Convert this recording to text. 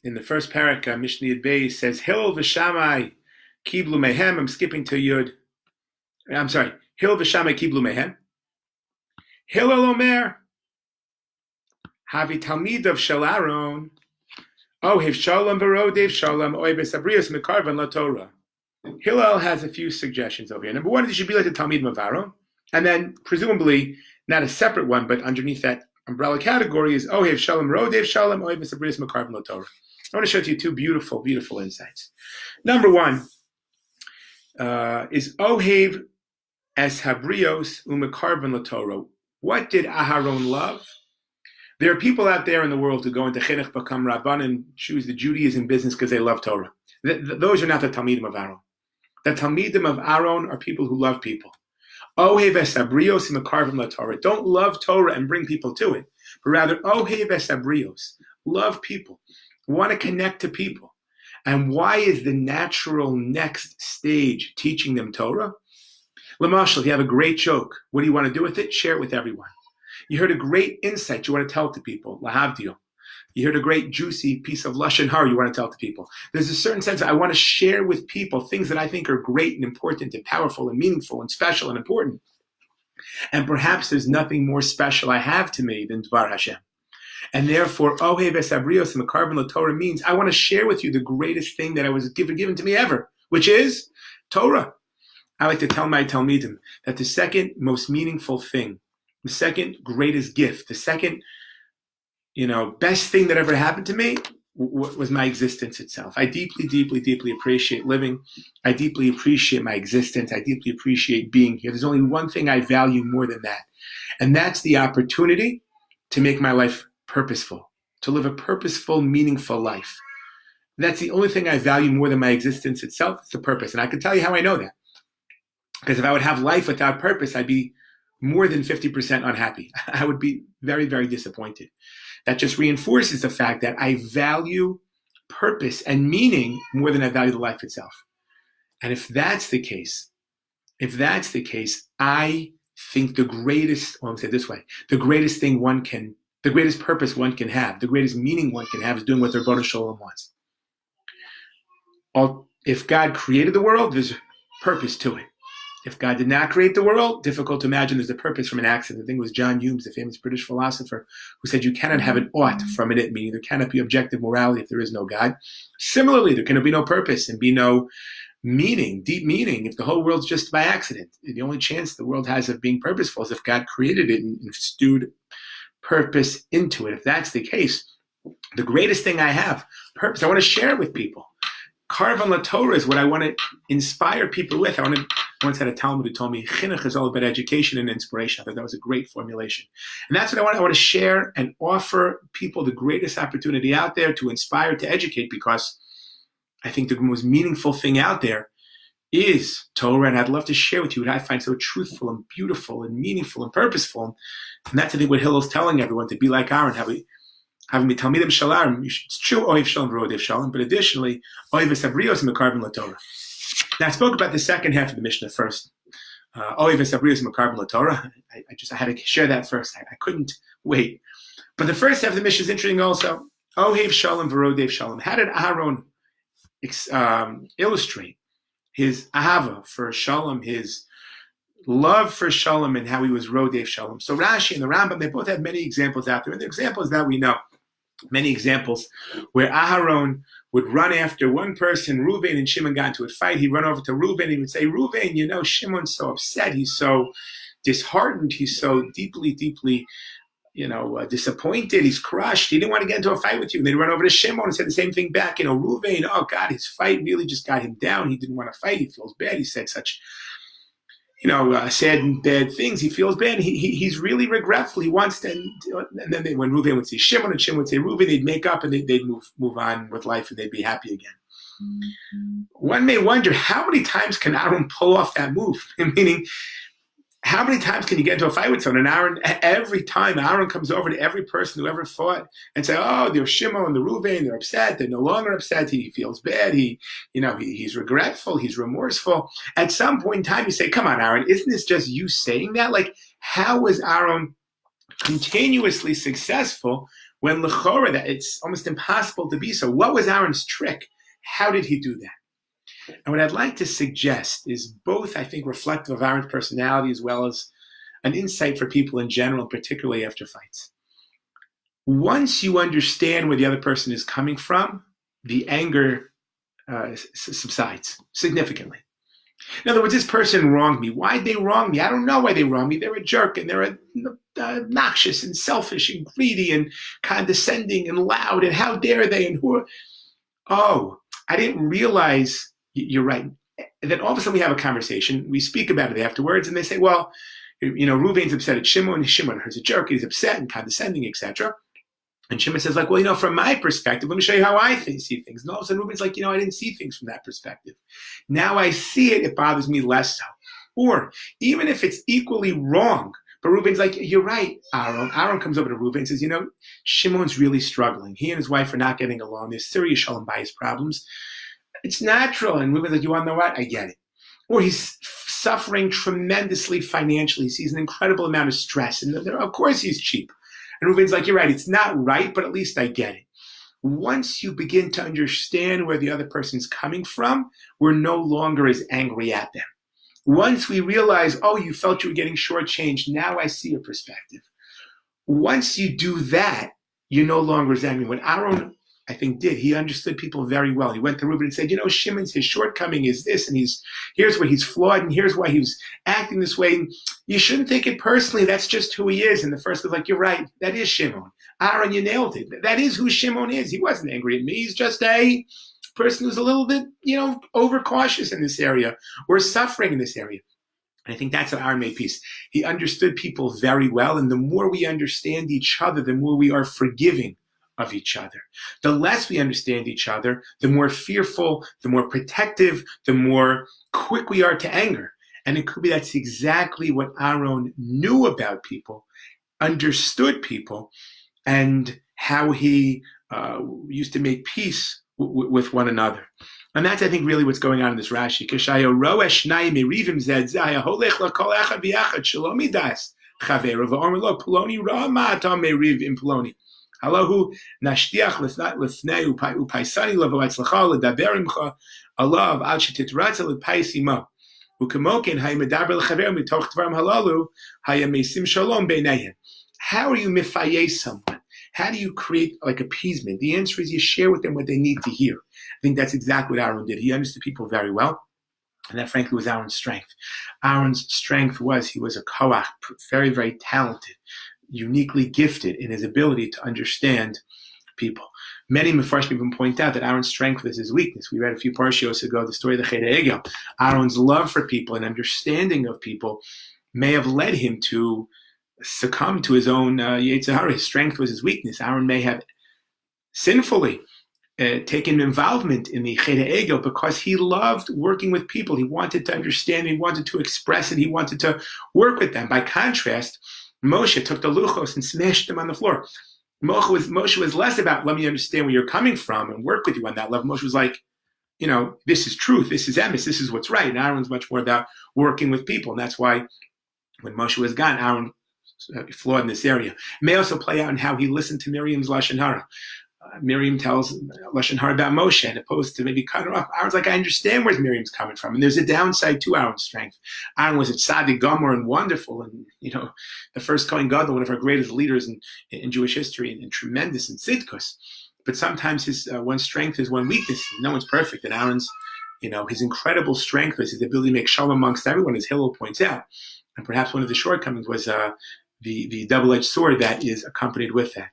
in the first parak, Mishnah Yud Beis says, Hillel v'Shamai kiblu mehem. I'm skipping to Yud. I'm sorry. Hillel v'Shamai kiblu mehem. Hillel omer, havi talmidav shel Aaron, ohev shalom v'rodev shalom, ohev sabrios mekarvan la Torah. Hillel has a few suggestions over here. Number one, it should be like the Talmidim of Aaron, and then presumably not a separate one, but underneath that umbrella category is Ohev Shalom, Rodev Shalom, Ohev Sabrius Mekarvan La Torah. I want to show you two beautiful, beautiful insights. Number one is Ohev as Habrios Umekarvan La Torah. What did Aharon love? There are people out there in the world who go into Chinuch, become Rabban, and choose the Judaism business because they love Torah. Those are not the Talmidim of Aaron. The Talmidim of Aaron are people who love people. Ohev esabrios mekarvim laTorah. Don't love Torah and bring people to it, but rather Ohev esabrios. Love people. Want to connect to people. And why is the natural next stage teaching them Torah? Lamashal, if you have a great joke, what do you want to do with it? Share it with everyone. You heard a great insight you want to tell to people. Lahavdil. You heard a great juicy piece of lashon hara you want to tell to people. There's a certain sense that I want to share with people things that I think are great and important and powerful and meaningful and special and important. And perhaps there's nothing more special I have to me than Dvar Hashem. And therefore, Ohev esabrios and the Mekarvan LaTorah means I want to share with you the greatest thing that I was given to me ever, which is Torah. I like to tell my Talmidim that the second most meaningful thing, the second greatest gift, the second best thing that ever happened to me was my existence itself. I deeply, deeply, deeply appreciate living. I deeply appreciate my existence. I deeply appreciate being here. There's only one thing I value more than that. And that's the opportunity to make my life purposeful, to live a purposeful, meaningful life. That's the only thing I value more than my existence itself. It's the purpose. And I can tell you how I know that. Because if I would have life without purpose, I'd be more than 50% unhappy. I would be very, very disappointed. That just reinforces the fact that I value purpose and meaning more than I value the life itself. And if that's the case, I think the greatest purpose one can have, the greatest meaning one can have is doing what the Rebbeinu Shalom wants. If God created the world, there's purpose to it. If God did not create the world, difficult to imagine there's a purpose from an accident. I think it was John Humes, the famous British philosopher, who said you cannot have an ought from an it, meaning there cannot be objective morality if there is no God. Similarly, there can be no purpose and be no meaning, deep meaning, if the whole world's just by accident. The only chance the world has of being purposeful is if God created it and stewed purpose into it. If that's the case, the greatest thing I have, purpose, I want to share with people. Karvan LaTorah is what I want to inspire people with. I once had a Talmud who told me, Chinuch is all about education and inspiration. I thought that was a great formulation. And that's what I want. I want to share and offer people the greatest opportunity out there to inspire, to educate, because I think the most meaningful thing out there is Torah. And I'd love to share with you what I find so truthful and beautiful and meaningful and purposeful. And that's, I think, what Hillel's telling everyone, to be like Aaron, having me Talmidim Shalarim. It's true, Ohev Shalom V'Rodev Shalom, but additionally, Ohev Esabrios Mekarvan LaTorah. Now, I spoke about the second half of the Mishnah first. Ohev Esabrios Mekarvan LaTorah. I had to share that first. I couldn't wait. But the first half of the Mishnah is interesting also. Ohev Shalom V'Rodev Shalom. How did Aaron illustrate his ahava for Shalom, his love for Shalom, and how he was Rodev Shalom? So Rashi and the Rambam, they both have many examples out there. And the examples that we know, many examples where Aharon would run after one person. Reuven and Shimon got into a fight. He'd run over to Reuven and he would say, Reuven, Shimon's so upset. He's so disheartened. He's so deeply, deeply, disappointed. He's crushed. He didn't want to get into a fight with you. And they'd run over to Shimon and say the same thing back. Reuven, oh God, his fight really just got him down. He didn't want to fight. He feels bad. He said such sad and bad things. He feels bad. He's really regretful. He wants to, and then when Reuven would see Shimon and Shimon would say Reuven, they'd make up and they'd move on with life and they'd be happy again. Mm-hmm. One may wonder, how many times can Aaron pull off that move? Meaning, how many times can you get into a fight with someone? And every time Aaron comes over to every person who ever fought and say, oh, they're Shimon and the Reuven, they're upset. They're no longer upset. He feels bad. He's regretful. He's remorseful. At some point in time, you say, come on, Aaron, isn't this just you saying that? Like, how was Aaron continuously successful when l'chora that it's almost impossible to be so. What was Aaron's trick? How did he do that? And what I'd like to suggest is both, I think, reflective of Aaron's personality as well as an insight for people in general, particularly after fights. Once you understand where the other person is coming from, the anger subsides significantly. In other words, this person wronged me. Why'd they wrong me? I don't know why they wronged me. They're a jerk, and they're obnoxious and selfish and greedy and condescending and loud, and how dare they, and who are... Oh, I didn't realize, you're right. And then all of a sudden we have a conversation, we speak about it afterwards, and they say, well, Reuven's upset at Shimon is a jerk, he's upset and condescending, etc. And Shimon says, like, well, from my perspective, let me show you how I see things. And all of a sudden, Reuben's like, I didn't see things from that perspective. Now I see it, it bothers me less so. Or even if it's equally wrong, but Reuben's like, you're right, Aaron. Aaron comes over to Reuben and says, Shimon's really struggling. He and his wife are not getting along. There's serious shalom bayis problems. It's natural. And Reuben's like, you want to know what? I get it. Or he's suffering tremendously financially. He sees an incredible amount of stress. And of course he's cheap. And Reuben's like, you're right, it's not right, but at least I get it. Once you begin to understand where the other person's coming from, we're no longer as angry at them. Once we realize, oh, you felt you were getting shortchanged, now I see your perspective. Once you do that, you're no longer as angry. What Aaron, I think, did, he understood people very well. He went to Reuben and said, Shimon's, his shortcoming is this, and here's where he's flawed, and here's why he was acting this way. And you shouldn't take it personally. That's just who he is. And the first was like, you're right. That is Shimon. Aaron, you nailed it. That is who Shimon is. He wasn't angry at me. He's just a person who's a little bit, overcautious in this area or suffering in this area. And I think that's how Aaron made peace. He understood people very well. And the more we understand each other, the more we are forgiving of each other. The less we understand each other, the more fearful, the more protective, the more quick we are to anger. And it could be that's exactly what Aaron knew about people, understood people, and how he used to make peace with one another. And that's, I think, really what's going on in this Rashi. Halahu nashtiach lefnei upaisani lavo atzlacha ledaber imcha alav al shetitratza lepaisimo ukemokin hayimedaber lechaver mitoch dvarim halalu hayamesim shalom beinayim. How are you mifayeh someone? How do you create like appeasement? The answer is you share with them what they need to hear. I think that's exactly what Aaron did. He understood people very well. And that, frankly, was Aaron's strength. Aaron's strength was he was a koach, very, very talented, uniquely gifted in his ability to understand people. Many Mefarshim even point out that Aaron's strength was his weakness. We read a few parshios ago the story of the Pirkei Egel. Aaron's love for people and understanding of people may have led him to succumb to his own Yetzer Hara. His strength was his weakness. Aaron may have sinfully taken involvement in the Pirkei Egel because he loved working with people. He wanted to understand, he wanted to express it, he wanted to work with them. By contrast, Moshe took the luchos and smashed them on the floor. Moshe was less about, let me understand where you're coming from and work with you on that level. Moshe was like, this is truth, this is emes, this is what's right. And Aaron's much more about working with people. And that's why when Moshe was gone, Aaron flawed in this area. It may also play out in how he listened to Miriam's Lashon Hara. Miriam tells Lashon Hara about Moshe, and opposed to maybe cut her off. Aaron's like, I understand where Miriam's coming from. And there's a downside to Aaron's strength. Aaron was a tzaddik gomer and wonderful, and the first Kohen Gadol, one of our greatest leaders in Jewish history, and tremendous in tzidkus. But sometimes his one strength is one weakness. No one's perfect. And Aaron's, his incredible strength was his ability to make shalom amongst everyone, as Hillel points out. And perhaps one of the shortcomings was the double-edged sword that is accompanied with that.